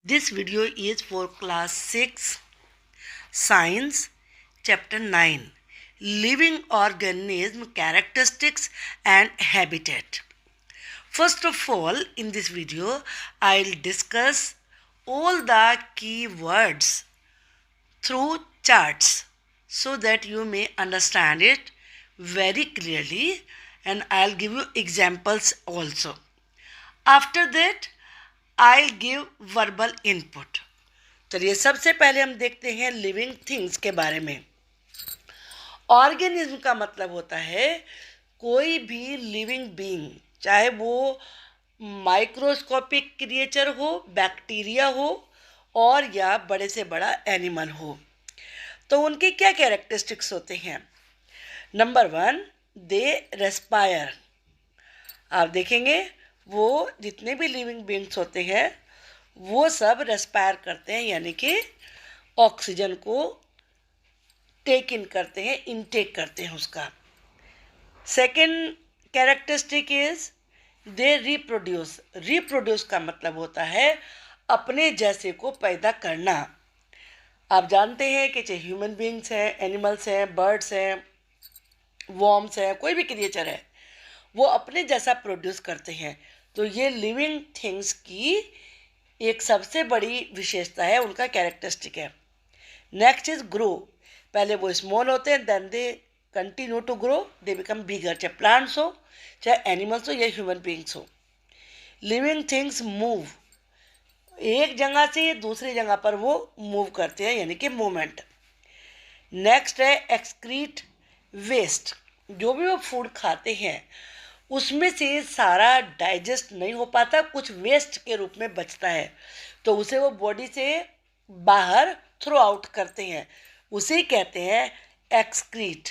This video is for class 6 science chapter 9 living organism characteristics and habitat. First of all, in this video I'll discuss all the key words through charts so that you may understand it very clearly, and I'll give you examples also. After that I'll give verbal input. चलिए सबसे पहले हम देखते हैं living things के बारे में। Organism का मतलब होता है कोई भी लिविंग बीइंग, चाहे वो माइक्रोस्कोपिक क्रिएचर हो, बैक्टीरिया हो और या बड़े से बड़ा एनिमल हो। तो उनके क्या कैरेक्टरिस्टिक्स होते हैं? नंबर 1, दे रेस्पायर। आप देखेंगे वो जितने भी लिविंग बीइंग्स होते हैं वो सब रेस्पायर करते हैं, यानी कि ऑक्सीजन को टेक इन करते हैं, इनटेक करते हैं उसका। Second characteristic is they reproduce. Reproduce का मतलब होता है अपने जैसे को पैदा करना। आप जानते हैं कि चाहे ह्यूमन बीइंग्स हैं, एनिमल्स हैं, बर्ड्स हैं, वॉर्म्स हैं, कोई भी क्रिएचर है, वो अपने जैसा प्रोड्यूस करते हैं। तो ये लिविंग थिंग्स की एक सबसे बड़ी विशेषता है, उनका कैरेक्टरिस्टिक है। Next is grow. पहले वो स्मॉल होते हैं, then they continue to grow, they become bigger. चाहे प्लांट्स हो, चाहे एनिमल्स हो या ह्यूमन बीइंग्स हो। Living things move. एक जगह से दूसरी जगह पर वो मूव करते हैं, यानी कि मूवमेंट। नेक्स्ट है एक्सक्रीट वेस्ट। जो भी वो फूड खाते हैं उसमें से सारा डाइजेस्ट नहीं हो पाता, कुछ वेस्ट के रूप में बचता है, तो उसे वो बॉडी से बाहर थ्रो आउट करते हैं, उसे कहते हैं excrete.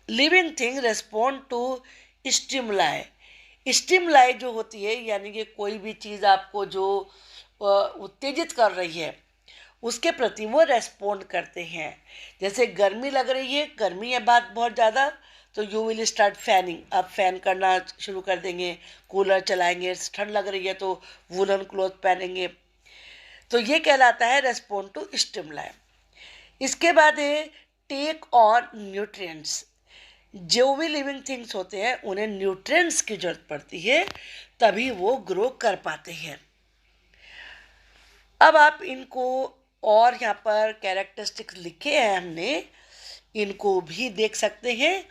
Living thing respond to stimuli. Stimuli जो होती है, यानी कि कोई भी चीज़ आपको जो उत्तेजित कर रही है उसके प्रति वो रेस्पॉन्ड करते हैं। जैसे गर्मी लग रही है, गर्मी है बात बहुत ज़्यादा, तो यू विल स्टार्ट फैनिंग। आप फैन करना शुरू कर देंगे, कूलर चलाएंगे। ठंड लग रही है तो वूलन क्लॉथ पहनेंगे। तो ये कहलाता है रेस्पॉन्ड टू स्टिमुलाई। इसके बाद है टेक ऑन न्यूट्रिएंट्स। जो भी लिविंग थिंग्स होते हैं उन्हें न्यूट्रिएंट्स की जरूरत पड़ती है, तभी वो ग्रो कर पाते हैं। अब आप इनको और यहाँ पर कैरेक्टरिस्टिक्स लिखे हैं हमने, इनको भी देख सकते हैं।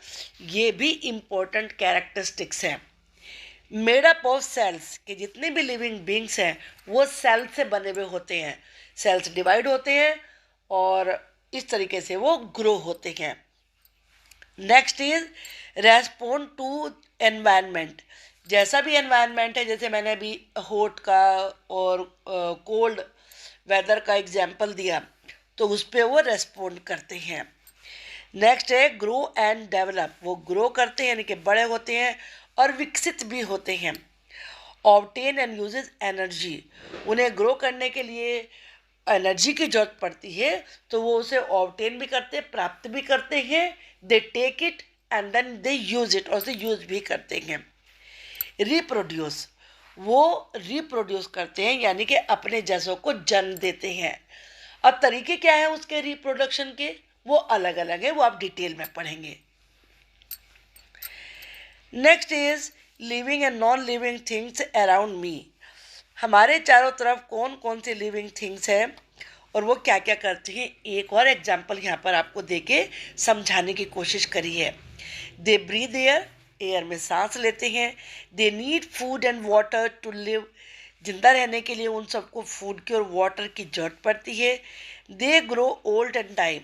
ये भी इम्पोर्टेंट कैरेक्टरिस्टिक्स हैं। मेड अप ऑफ सेल्स, के जितने भी लिविंग बीइंग्स हैं वो सेल से बने हुए होते हैं। सेल्स डिवाइड होते हैं और इस तरीके से वो ग्रो होते हैं। Next is respond to environment. जैसा भी एनवायरनमेंट है, जैसे मैंने अभी हॉट का और कोल्ड वेदर का एग्जाम्पल दिया, तो उस पर वो रेस्पॉन्ड करते हैं। नेक्स्ट है ग्रो एंड डेवलप। वो ग्रो करते हैं, यानी कि बड़े होते हैं और विकसित भी होते हैं। Obtain and uses energy. उन्हें ग्रो करने के लिए एनर्जी की जरूरत पड़ती है, तो वो उसे ऑब्टेन भी करते हैं, प्राप्त भी करते हैं। They take it and then they use it, और उसे यूज भी करते हैं। रिप्रोड्यूस। वो रिप्रोड्यूस करते हैं, यानी कि अपने जैसों को जन्म देते हैं। अब तरीके क्या है उसके रिप्रोडक्शन के, वो अलग अलग है, वो आप डिटेल में पढ़ेंगे। Next is living and non living things around me. हमारे चारों तरफ कौन कौन सी लिविंग थिंग्स हैं और वो क्या क्या करती हैं, एक और एग्जाम्पल यहाँ पर आपको देके समझाने की कोशिश करी है। They breathe air. एयर में सांस लेते हैं। They need food and water to live. जिंदा रहने के लिए उन सबको फूड की और वाटर की जरूरत पड़ती है। They grow old and die.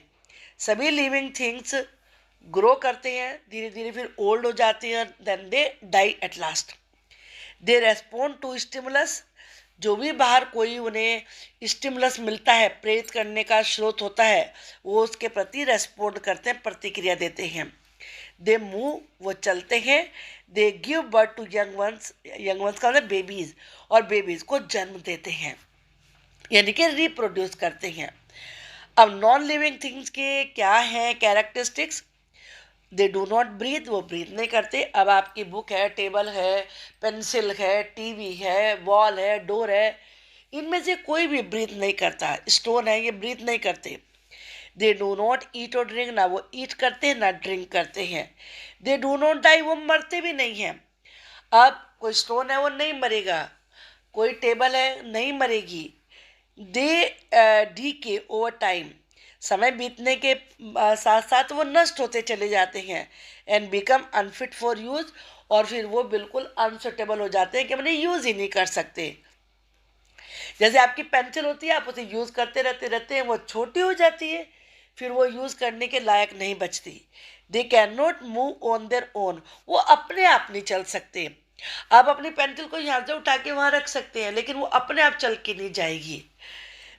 सभी लिविंग थिंग्स ग्रो करते हैं, धीरे धीरे फिर ओल्ड हो जाते हैं, then they die at last. They respond to stimulus. जो भी बाहर कोई उन्हें स्टिमुलस मिलता है, प्रेरित करने का स्रोत होता है, वो उसके प्रति रेस्पॉन्ड करते हैं, प्रतिक्रिया देते हैं। They move. वो चलते हैं। They give birth to young ones. Young ones का मतलब बेबीज, और बेबीज को जन्म देते हैं, यानी कि रिप्रोड्यूस करते हैं। अब नॉन लिविंग थिंग्स के क्या हैं characteristics? They do not breathe. वो ब्रीथ नहीं करते। अब आपकी बुक है, टेबल है, पेंसिल है, टीवी है, वॉल है, डोर है, इनमें से कोई भी ब्रीथ नहीं करता। स्टोन है, ये ब्रीथ नहीं करते। दे डू नॉट ईट और ड्रिंक, ना वो ईट करते हैं ना ड्रिंक करते हैं। दे डू नॉट डाई, वो मरते भी नहीं हैं। अब कोई स्टोन है वो नहीं मरेगा, कोई टेबल है नहीं मरेगी। दे डी के ओवर टाइम, समय बीतने के साथ साथ वो नष्ट होते चले जाते हैं। And become unfit for use, और फिर वो बिल्कुल अनसुटेबल हो जाते हैं कि उन्हें यूज़ ही नहीं कर सकते। जैसे आपकी पेंसिल होती है, आप उसे यूज़ करते रहते रहते हैं, वो छोटी हो जाती है, फिर वो यूज़ करने के लायक नहीं बचती। They can not move on their own, वो अपने आप नहीं चल सकते। आप अपनी पेंसिल को यहाँ से उठा के वहाँ रख सकते हैं, लेकिन वो अपने आप चल के नहीं जाएगी।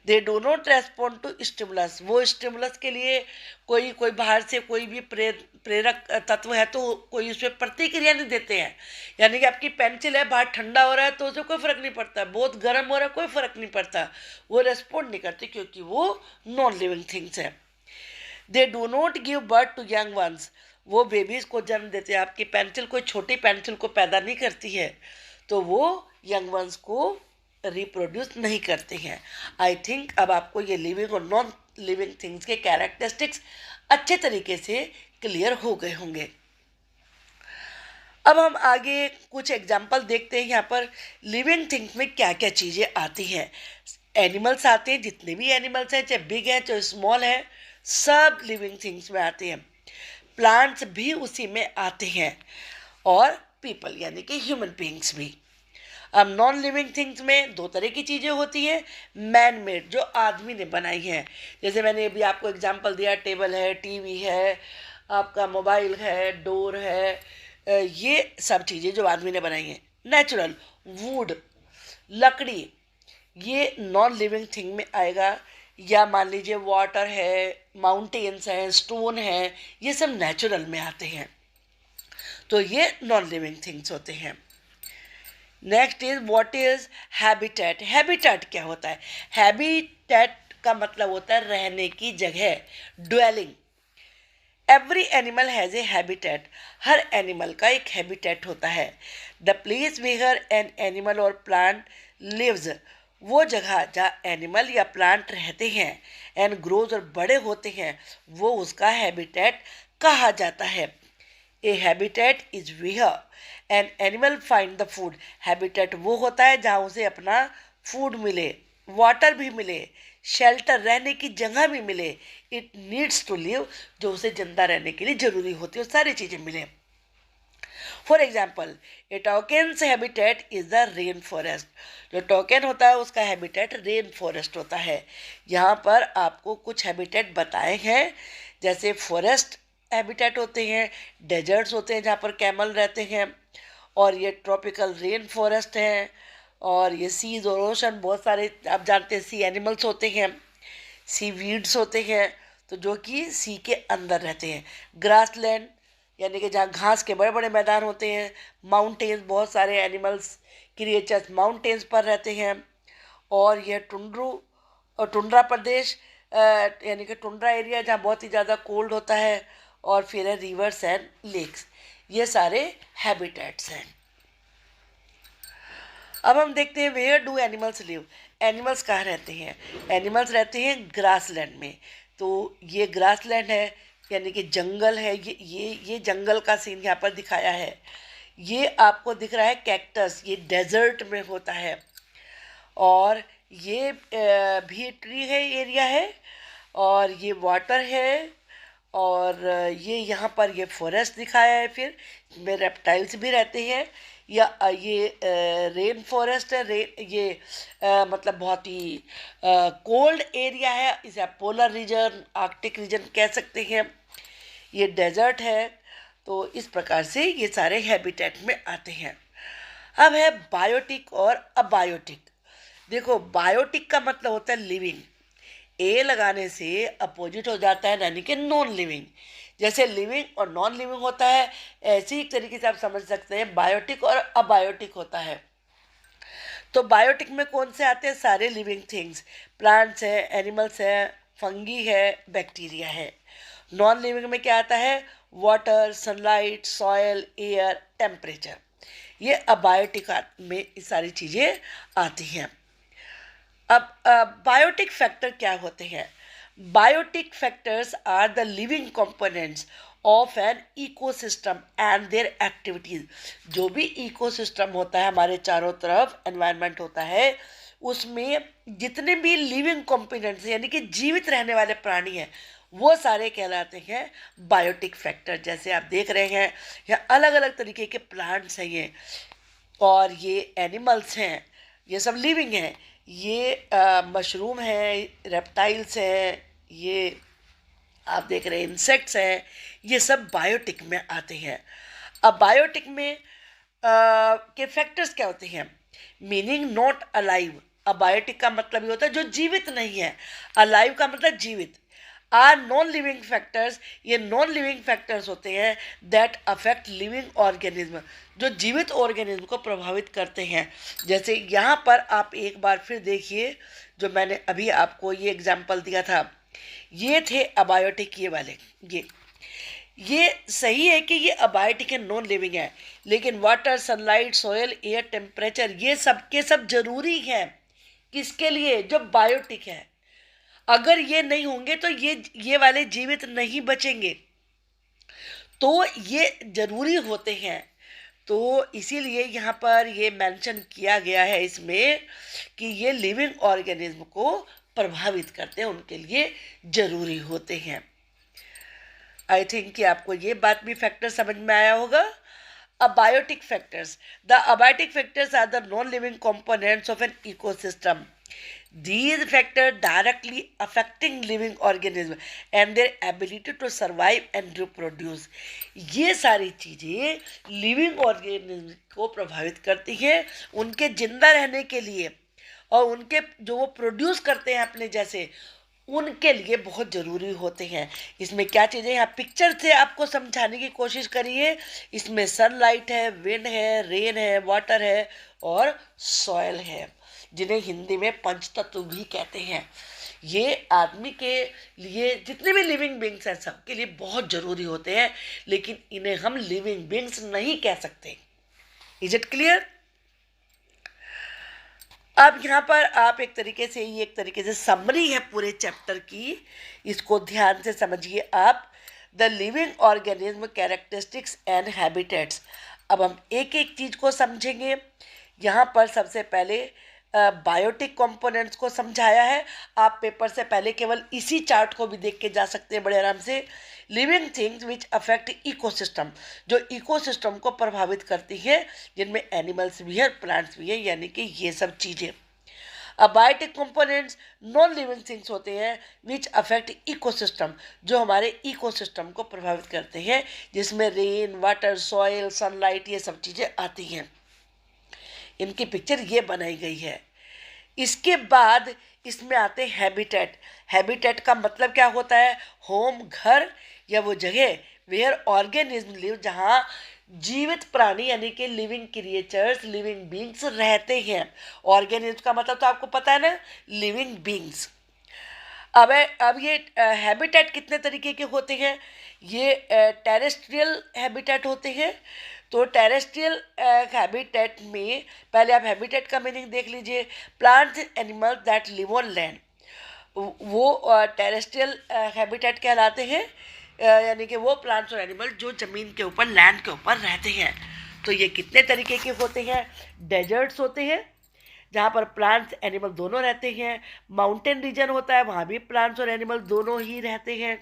They do not respond to stimulus, वो स्टिमुलस के लिए कोई कोई बाहर से कोई भी प्रेरक तत्व है तो कोई उसमें प्रतिक्रिया नहीं देते हैं। यानी कि आपकी पेंसिल है, बाहर ठंडा हो रहा है तो उसे कोई फर्क नहीं पड़ता, बहुत गर्म हो रहा है कोई फर्क नहीं पड़ता, वो रेस्पॉन्ड नहीं करती क्योंकि वो नॉन लिविंग थिंग्स है। They do not give birth to young ones, वो बेबीज को जन्म देते हैं। आपकी पेंसिल कोई छोटी पेंसिल को पैदा नहीं करती है, तो वो यंग वंस को रिप्रोड्यूस नहीं करते हैं। आई थिंक अब आपको ये लिविंग और नॉन लिविंग थिंग्स के कैरेक्टरिस्टिक्स अच्छे तरीके से क्लियर हो गए होंगे। अब हम आगे कुछ एग्जाम्पल देखते हैं यहाँ पर लिविंग थिंग्स में क्या क्या चीज़ें आती हैं। एनिमल्स आते हैं, जितने भी एनिमल्स हैं, चाहे बिग हैं चाहे स्मॉल हैं, सब लिविंग थिंग्स में आते हैं। प्लांट्स भी उसी में आते हैं, और पीपल यानी कि ह्यूमन बीइंग्स भी। अब नॉन लिविंग थिंग्स में दो तरह की चीज़ें होती हैं, मैन मेड जो आदमी ने बनाई हैं। जैसे मैंने अभी आपको एग्जांपल दिया, टेबल है, टीवी है, आपका मोबाइल है, डोर है, ये सब चीज़ें जो आदमी ने बनाई हैं। नेचुरल, वुड, लकड़ी, ये नॉन लिविंग थिंग में आएगा। या मान लीजिए वाटर है, माउंटेन्स हैं, स्टोन है, ये सब नेचुरल में आते हैं, तो ये नॉन लिविंग थिंग्स होते हैं। Next is what is habitat. Habitat क्या होता है? हैबिटेट का मतलब होता है रहने की जगह, dwelling. Every animal has a habitat, हर एनिमल का एक हैबिटेट होता है। The place where an animal और प्लांट लिव्स, वो जगह जहाँ एनिमल या प्लांट रहते हैं एंड ग्रोज और बड़े होते हैं, वो उसका हैबिटेट कहा जाता है। A habitat is where an animal find the food, habitat वो होता है जहाँ उसे अपना फूड मिले, वाटर भी मिले, शेल्टर रहने की जगह भी मिले, इट नीड्स टू लिव, जो उसे जिंदा रहने के लिए ज़रूरी होती है, सारी चीज़ें मिले। For example, A tokens habitat is the rain forest, जो टोकन होता है उसका हैबिटेट रेन फॉरेस्ट होता है। यहाँ पर आपको कुछ हैबिटेट बताए हैं, जैसे फॉरेस्ट हैबिटेट होते हैं, डेजर्ट्स होते हैं जहाँ पर कैमल रहते हैं, और ये ट्रॉपिकल रेन फॉरेस्ट हैं, और ये सीज और ओशन, बहुत सारे आप जानते हैं सी एनिमल्स होते हैं, सी वीड्स होते हैं, तो जो कि सी के अंदर रहते हैं। ग्रास लैंड यानी कि जहाँ घास के बड़े बड़े मैदान होते हैं। माउंटेन्स, बहुत सारे एनिमल्स क्रिएचर्स माउंटेन्स पर रहते हैं। और यह टुंड्रू और टुंड्रा प्रदेश यानी कि टुंड्रा एरिया जहाँ बहुत ही ज़्यादा कोल्ड होता है। और फिर है रिवर्स एंड लेक्स, ये सारे हैबिटेट्स हैं। अब हम देखते हैं where do animals live, animals कहाँ रहते हैं? एनिमल्स रहते हैं ग्रासलैंड में। तो ये ग्रासलैंड है यानी कि जंगल है, ये जंगल का सीन यहाँ पर दिखाया है। ये आपको दिख रहा है कैक्टस, ये डेजर्ट में होता है। और ये भी ट्री है एरिया है, और ये वाटर है, और ये यहाँ पर ये फॉरेस्ट दिखाया है। फिर इसमें रेप्टाइल्स भी रहते हैं। या ये रेन फॉरेस्ट है, ये मतलब बहुत ही कोल्ड एरिया है, इसे आप पोलर रीजन, आर्कटिक रीजन कह सकते हैं। ये डेजर्ट है। तो इस प्रकार से ये सारे हैबिटेट में आते हैं। अब है बायोटिक और अबायोटिक। देखो, बायोटिक का मतलब होता है लिविंग, ए लगाने से अपोजिट हो जाता है यानी कि नॉन लिविंग। जैसे लिविंग और नॉन लिविंग होता है, ऐसे ही तरीके से आप समझ सकते हैं बायोटिक और अबायोटिक होता है। तो बायोटिक में कौन से आते हैं? सारे लिविंग थिंग्स, प्लांट्स है, एनिमल्स है, फंगी है, बैक्टीरिया है। नॉन लिविंग में क्या आता है? Water, sunlight, soil, air, temperature. ये अबायोटिक में ये सारी चीज़ें आती हैं। अब बायोटिक फैक्टर क्या होते हैं? Biotic factors are the living components of an ecosystem and their activities. जो भी इकोसिस्टम होता है, हमारे चारों तरफ एनवायरनमेंट होता है, उसमें जितने भी लिविंग कंपोनेंट्स यानी कि जीवित रहने वाले प्राणी हैं, वो सारे कहलाते हैं बायोटिक फैक्टर। जैसे आप देख रहे हैं, यहाँ अलग अलग तरीके के प्लांट्स हैं ये, और ये एनिमल्स हैं, ये सब लिविंग हैं। ये मशरूम है, रेप्टाइल्स हैं, ये आप देख रहे हैं इंसेक्ट्स हैं, ये सब बायोटिक में आते हैं। अब बायोटिक में के फैक्टर्स क्या होते हैं? Meaning not alive. अबायोटिक का मतलब ये होता है जो जीवित नहीं है, अलाइव का मतलब जीवित। आर नॉन लिविंग फैक्टर्स, ये नॉन लिविंग फैक्टर्स होते हैं दैट अफेक्ट लिविंग ऑर्गेनिज्म, जो जीवित ऑर्गेनिज्म को प्रभावित करते हैं। जैसे यहाँ पर आप एक बार फिर देखिए, जो मैंने अभी आपको ये एग्जाम्पल दिया था, ये थे अबायोटिक, ये वाले। ये सही है कि ये अबायोटिक है, नॉन लिविंग है, लेकिन water, sunlight, soil, air, temperature, ये सब के सब जरूरी हैं। किसके लिए? जो बायोटिक है। अगर ये नहीं होंगे तो ये वाले जीवित नहीं बचेंगे, तो ये जरूरी होते हैं। तो इसीलिए यहाँ पर ये मेंशन किया गया है इसमें कि ये लिविंग ऑर्गेनिज्म को प्रभावित करते हैं, उनके लिए जरूरी होते हैं। आई थिंक कि आपको ये बात भी फैक्टर समझ में आया होगा। Abiotic factors, the abiotic factors are the non living components of an ecosystem. These factors directly affecting living organism and their ability to survive and reproduce. ये सारी चीज़ें लिविंग ऑर्गेनिज्म को प्रभावित करती हैं उनके जिंदा रहने के लिए, और उनके जो वो प्रोड्यूस करते हैं अपने जैसे, उनके लिए बहुत ज़रूरी होते हैं। इसमें क्या चीज़ें यहाँ पिक्चर से आपको समझाने की कोशिश करी है। इसमें सनलाइट है, विंड है, रेन है, वाटर है और सॉयल है, जिन्हें हिंदी में पंचतत्व भी कहते हैं। ये आदमी के लिए, जितने भी लिविंग बींग्स हैं, सबके लिए बहुत ज़रूरी होते हैं, लेकिन इन्हें हम लिविंग बींग्स नहीं कह सकते। Is it clear? अब यहाँ पर आप एक तरीके से समरी है पूरे चैप्टर की, इसको ध्यान से समझिए आप। The living organism characteristics and habitats. अब हम एक एक चीज़ को समझेंगे। यहाँ पर सबसे पहले बायोटिक कंपोनेंट्स को समझाया है। आप पेपर से पहले केवल इसी चार्ट को भी देख के जा सकते हैं बड़े आराम से। Living things which affect ecosystem, जो इकोसिस्टम को प्रभावित करती है, जिनमें एनिमल्स भी है, प्लांट्स भी है, यानी कि ये सब चीज़ें। Abiotic components non living things होते हैं विच अफेक्ट इकोसिस्टम, जो हमारे इकोसिस्टम को प्रभावित करते हैं, जिसमें रेन, वाटर, सॉयल, सनलाइट, ये सब चीज़ें आती हैं। इनकी पिक्चर ये बनाई गई है। इसके बाद इसमें आते हैं हैबिटेट। हैबिटेट का मतलब क्या होता है? होम, घर, या वो जगह वेयर ऑर्गेनिज्म लिव, जहाँ जीवित प्राणी यानी कि लिविंग क्रिएचर्स, लिविंग बींग्स रहते हैं। ऑर्गेनिज्म का मतलब तो आपको पता है ना, लिविंग बींग्स। अब ये हैबिटेट कितने तरीके के होते हैं? ये टेरेस्ट्रियल हैबिटेट होते हैं। तो टेरेस्ट्रियल हैबिटेट में पहले आप हैबिटेट का मीनिंग देख लीजिए। Plants animals that live on land, वो टेरेस्ट्रियल हैबिटेट कहलाते हैं, यानी कि वो प्लांट्स और एनिमल जो ज़मीन के ऊपर, लैंड के ऊपर रहते हैं। तो ये कितने तरीके के होते हैं? डेजर्ट्स होते हैं जहाँ पर प्लांट्स एनिमल दोनों रहते हैं। माउंटेन रीजन होता है, वहाँ भी प्लांट्स और एनिमल दोनों ही रहते हैं।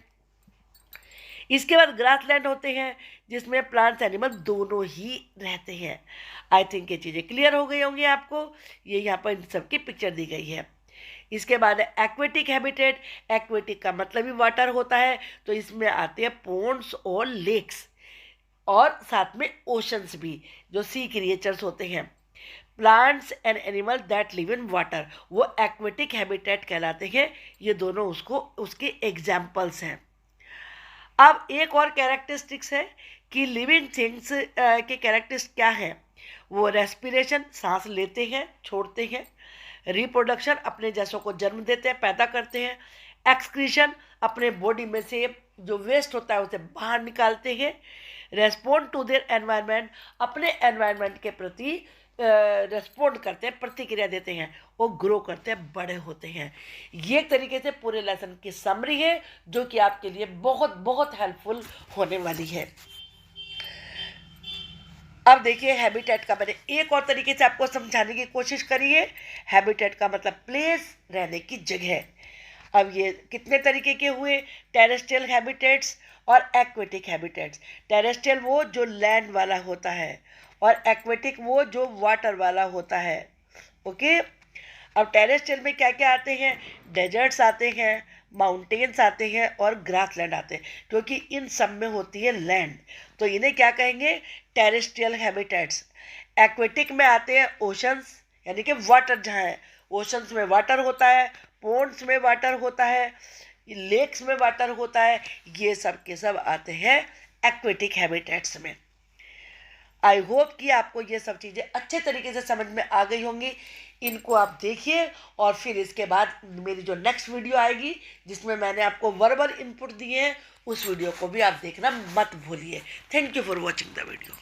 इसके बाद ग्रासलैंड होते हैं जिसमें प्लांट्स एनिमल दोनों ही रहते हैं। आई थिंक ये चीज़ें क्लियर हो गई होंगी आपको। ये यहाँ पर इन सबकी पिक्चर दी गई है। इसके बाद एक्वेटिक हैबिटेट। एक्वेटिक का मतलब ही वाटर होता है, तो इसमें आते हैं पोन्ड्स और लेक्स, और साथ में ओशंस भी, जो सी क्रिएचर्स होते हैं। Plants and animal that live in water, वो एक्वेटिक हैबिटेट कहलाते हैं। ये दोनों उसके एग्जाम्पल्स हैं। अब एक और कैरेक्टरिस्टिक्स है कि लिविंग थिंग्स के कैरेक्टरिस्टिक्स क्या हैं? वो रेस्पिरेशन, सांस लेते हैं, छोड़ते हैं। रिप्रोडक्शन, अपने जैसों को जन्म देते हैं, पैदा करते हैं। एक्सक्रीशन, अपने बॉडी में से जो वेस्ट होता है उसे बाहर निकालते हैं। रेस्पॉन्ड टू देयर एनवायरनमेंट, अपने एनवायरनमेंट के प्रति रेस्पॉन्ड करते हैं, प्रतिक्रिया देते हैं, वो ग्रो करते हैं, बड़े होते हैं। ये एक तरीके से पूरे लेसन की समरी है जो कि आपके लिए बहुत बहुत हेल्पफुल होने वाली है। अब देखिए हैबिटेट का मैंने एक और तरीके से आपको समझाने की कोशिश करी है। हैबिटेट का मतलब प्लेस, रहने की जगह। अब ये कितने तरीके के हुए, टेरेस्ट्रियल हैबिटेट्स और एक्वेटिक हैबिटेट्स। टेरेस्ट्रियल वो जो लैंड वाला होता है और एक्वेटिक वो जो वाटर वाला होता है। ओके, अब टेरेस्ट्रियल में क्या क्या आते हैं, डेजर्ट्स आते हैं, माउंटेन्स आते हैं और ग्रासलैंड आते हैं, क्योंकि इन सब में होती है लैंड, तो इन्हें क्या कहेंगे, टेरेस्ट्रियल हैबिटेट्स। एक्वेटिक में आते हैं ओशंस, यानी कि वाटर जहाँ है, ओशंस में वाटर होता है, पोन्ड्स में वाटर होता है, लेक्स में वाटर होता है, ये सब के सब आते हैं एक्वेटिक हैबिटेट्स में। आई होप कि आपको ये सब चीज़ें अच्छे तरीके से समझ में आ गई होंगी। इनको आप देखिए और फिर इसके बाद मेरी जो नेक्स्ट वीडियो आएगी जिसमें मैंने आपको वर्बल इनपुट दिए हैं, उस वीडियो को भी आप देखना मत भूलिए। Thank you for watching the video.